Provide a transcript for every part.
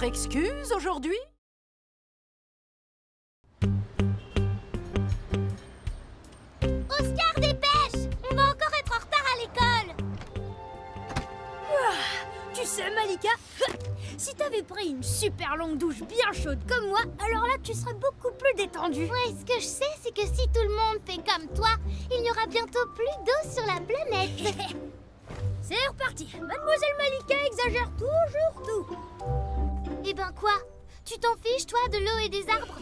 excuse aujourd'hui? Oscar, dépêche! On va encore être en retard à l'école! Tu sais, Malika, si t'avais pris une super longue douche bien chaude comme moi, alors là, tu serais beaucoup plus détendue. Ouais, ce que je sais, c'est que si tout le monde fait comme toi, il n'y aura bientôt plus d'eau sur la planète. C'est reparti. Mademoiselle Malika exagère toujours tout. Eh ben quoi? Tu t'en fiches, toi, de l'eau et des arbres?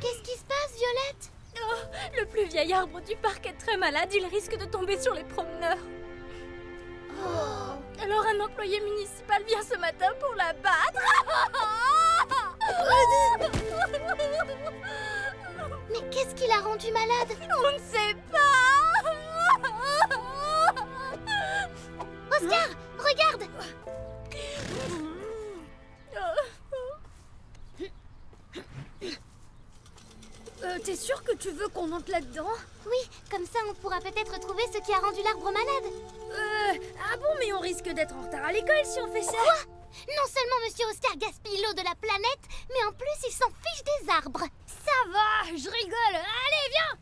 Qu'est-ce qui se passe, Violette? Oh, le plus vieil arbre du parc est très malade, il risque de tomber sur les promeneurs. Alors un employé municipal vient ce matin pour la battre. Mais qu'est-ce qui l'a rendu malade? On ne sait pas. Oscar, regarde! T'es sûr que tu veux qu'on entre là-dedans? Oui, comme ça on pourra peut-être trouver ce qui a rendu l'arbre malade. Ah bon, mais on risque d'être en retard à l'école si on fait ça. Quoi? Non seulement Monsieur Oscar gaspille l'eau de la planète, mais en plus il s'en fiche des arbres. Ça va, je rigole. Allez, viens.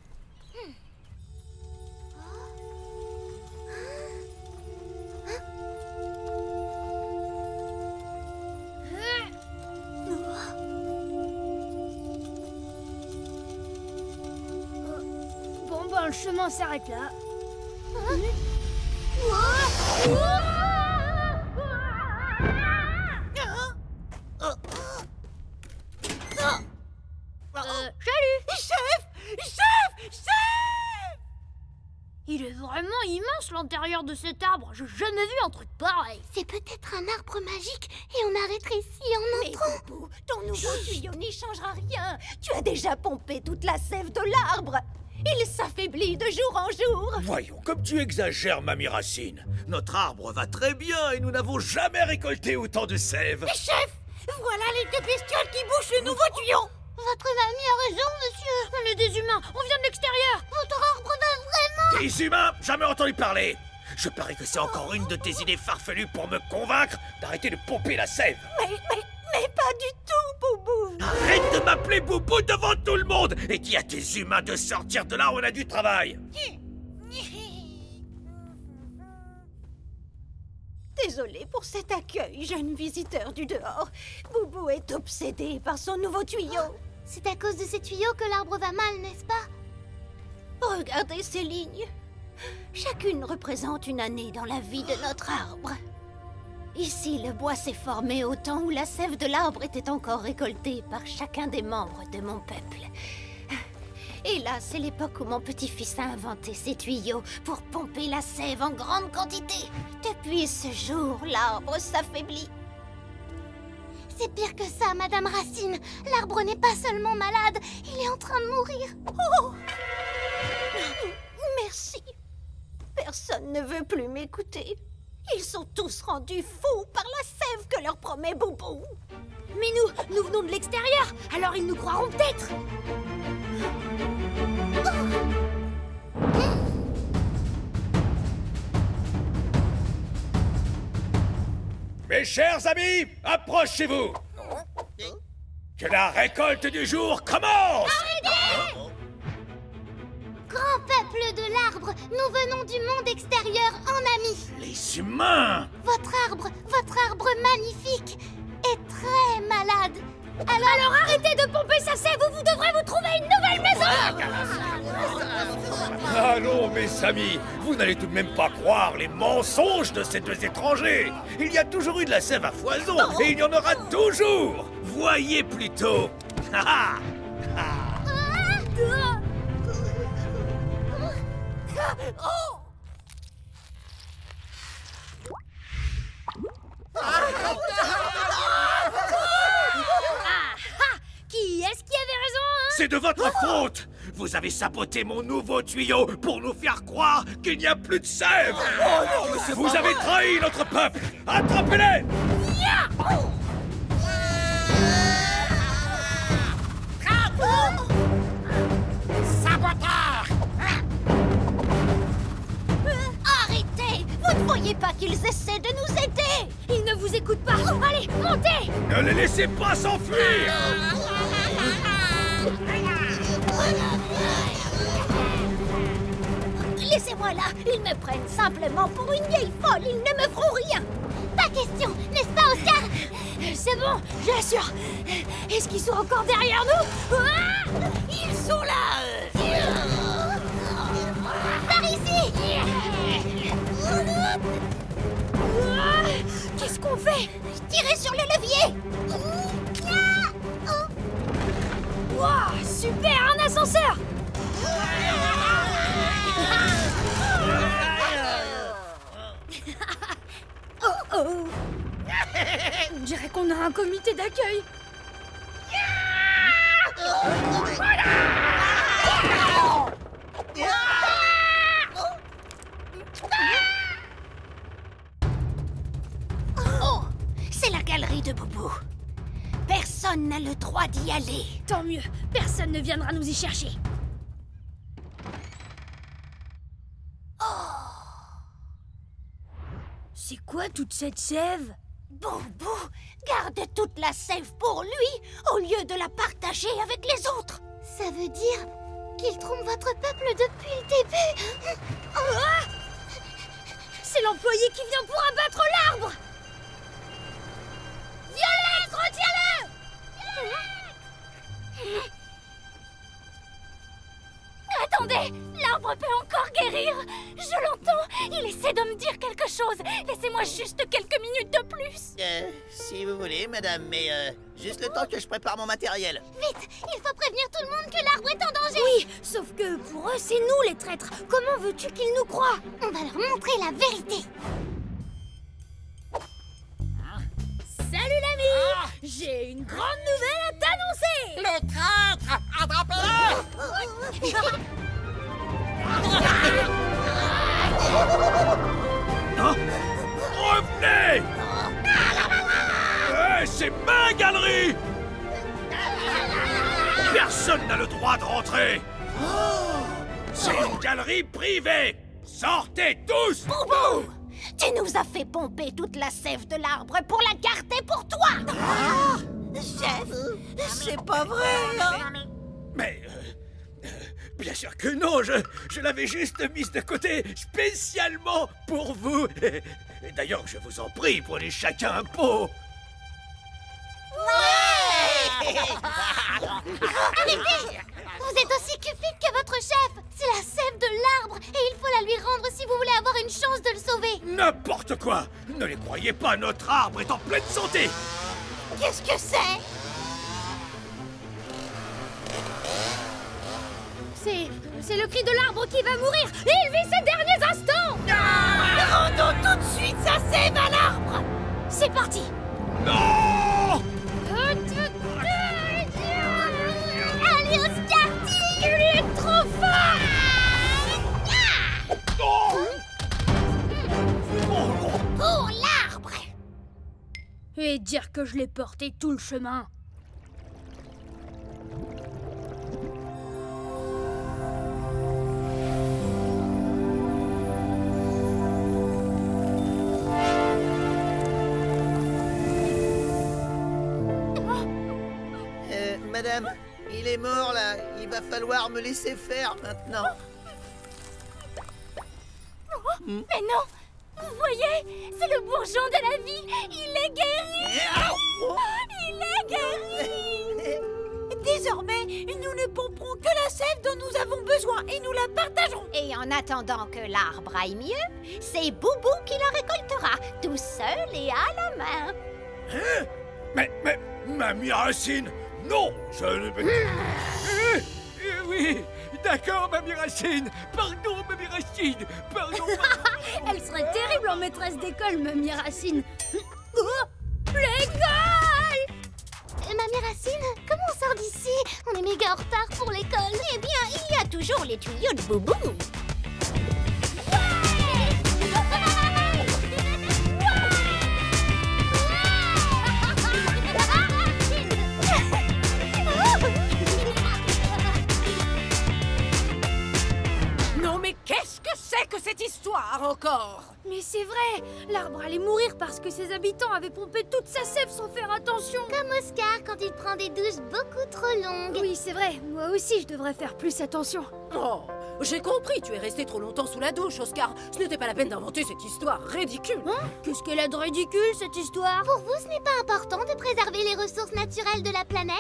Bon, ben, le chemin s'arrête là. Salut! Chef! Il est vraiment immense l'intérieur de cet arbre. J'ai jamais vu un truc pareil. C'est peut-être un arbre magique et on arrêterait ici en entrant. Mais Boubou, ton nouveau tuyau n'y changera rien. Tu as déjà pompé toute la sève de l'arbre. Il s'affaiblit de jour en jour. Voyons, comme tu exagères, Mamie Racine. Notre arbre va très bien et nous n'avons jamais récolté autant de sève. Chef, voilà les deux bestioles qui bouchent le nouveau tuyau. Votre ami a raison, monsieur. On est des humains, on vient de l'extérieur. Votre arbre va vraiment... Des humains, jamais entendu parler. Je parie que c'est encore une de tes idées farfelues pour me convaincre d'arrêter de pomper la sève. Mais pas du tout, Boubou. Arrête de m'appeler Boubou devant tout le monde et dis à tes humains de sortir de là où on a du travail. Désolée pour cet accueil, jeune visiteur du dehors. Boubou est obsédé par son nouveau tuyau. C'est à cause de ces tuyaux que l'arbre va mal, n'est-ce pas? Regardez ces lignes. Chacune représente une année dans la vie de notre arbre. Ici, le bois s'est formé au temps où la sève de l'arbre était encore récoltée par chacun des membres de mon peuple. Et là, c'est l'époque où mon petit-fils a inventé ces tuyaux pour pomper la sève en grande quantité. Depuis ce jour, l'arbre s'affaiblit. C'est pire que ça, Madame Racine. L'arbre n'est pas seulement malade, il est en train de mourir. Oh! Merci. Personne ne veut plus m'écouter. Ils sont tous rendus fous par la sève que leur promet Boubou. Mais nous venons de l'extérieur, alors ils nous croiront peut-être. Mes chers amis, approchez-vous. Que la récolte du jour commence. Grand peuple de l'arbre, nous venons du monde extérieur en amis. Les humains. Votre arbre magnifique est très malade. Alors arrêtez de pomper sa sève ou vous devrez vous trouver une nouvelle maison. Allons, mes amis, vous n'allez tout de même pas croire les mensonges de ces deux étrangers. Il y a toujours eu de la sève à foison et il y en aura toujours. Voyez plutôt. Oh! Qui est-ce qui avait raison, hein? C'est de votre faute. Vous avez saboté mon nouveau tuyau pour nous faire croire qu'il n'y a plus de sève. Vous avez trahi notre peuple. Attrapez-les. Saboteur! croyez pas qu'ils essaient de nous aider? Ils ne vous écoutent pas. Allez, montez! Ne les laissez pas s'enfuir! Laissez-moi là. Ils me prennent simplement pour une vieille folle. Ils ne me feront rien. Pas question, n'est-ce pas, Oscar? C'est bon, j'assure. Est-ce qu'ils sont encore derrière nous? Ah! Ils sont là. Par ici! Ah! Qu'est-ce qu'on fait? Tirez sur le levier. Wow, super, un ascenseur! Oh oh! On dirait qu'on a un comité d'accueil. Oh, c'est la galerie de Boubou. Personne n'a le droit d'y aller. Tant mieux, personne ne viendra nous y chercher. C'est quoi toute cette sève? Boubou garde toute la sève pour lui au lieu de la partager avec les autres. Ça veut dire qu'il trompe votre peuple depuis le début. Ah! C'est l'employé qui vient pour abattre l'arbre! Violette, retiens-le! Attendez, l'arbre peut encore guérir. Je l'entends, il essaie de me dire quelque chose. Laissez-moi juste quelques minutes de plus. Si vous voulez, madame, mais juste le temps que je prépare mon matériel. Vite, il faut prévenir tout le monde que l'arbre est en danger. Oui, sauf que pour eux, c'est nous les traîtres. Comment veux-tu qu'ils nous croient? On va leur montrer la vérité. Salut l'ami! J'ai une grande nouvelle à t'annoncer! Le traître! Attrapez-le! Hein? Revenez! C'est ma galerie! Personne n'a le droit de rentrer! C'est une galerie privée! Sortez tous! Boubou, tu nous as fait pomper toute la sève de l'arbre pour la garder pour toi. Chef, c'est pas vrai, hein? Mais... bien sûr que non, je l'avais juste mise de côté spécialement pour vous. Et d'ailleurs, je vous en prie, prenez chacun un pot. Arrêtez! Vous êtes aussi cupide que votre chef. C'est la sève de l'arbre et il faut la lui rendre si vous voulez avoir une chance de le sauver. N'importe quoi! Ne les croyez pas, notre arbre est en pleine santé. Qu'est-ce que c'est? C'est le cri de l'arbre qui va mourir. Il vit ses derniers instants. Rendons tout de suite sa sève à l'arbre. C'est parti. Non! Allez, Oscar, tire! Il est trop fort. Pour l'arbre. Et dire que je l'ai porté tout le chemin. Madame, il est mort là. Il va falloir me laisser faire maintenant. Mais non! Vous voyez? C'est le bourgeon de la vie! Il est guéri! Il est guéri! Désormais, nous ne pomperons que la sève dont nous avons besoin et nous la partagerons. Et en attendant que l'arbre aille mieux, c'est Boubou qui la récoltera, tout seul et à la main. Hein? Mais, Mamie Racine, non, je ne... Oui, d'accord, Mamie Racine. Pardon, Mamie Racine. Pardon. Elle serait terrible en maîtresse d'école, Mamie Racine. Oh, l'école! Mamie Racine, comment on sort d'ici? On est méga en retard pour l'école. Eh bien, il y a toujours les tuyaux de Boubou. Non mais qu'est-ce que c'est que cette histoire encore? Mais c'est c'est vrai. L'arbre allait mourir parce que ses habitants avaient pompé toute sa sève sans faire attention. Comme Oscar quand il prend des douches beaucoup trop longues. Oui, c'est vrai. Moi aussi, je devrais faire plus attention. Oh, j'ai compris, tu es resté trop longtemps sous la douche, Oscar. Ce n'était pas la peine d'inventer cette histoire ridicule. Hein? Qu'est-ce qu'elle a de ridicule, cette histoire? Pour vous, ce n'est pas important de préserver les ressources naturelles de la planète?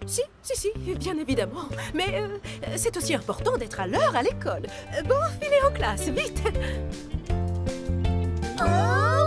Si, bien évidemment. Mais c'est aussi important d'être à l'heure à l'école. Bon, filez en classe, vite. Oh!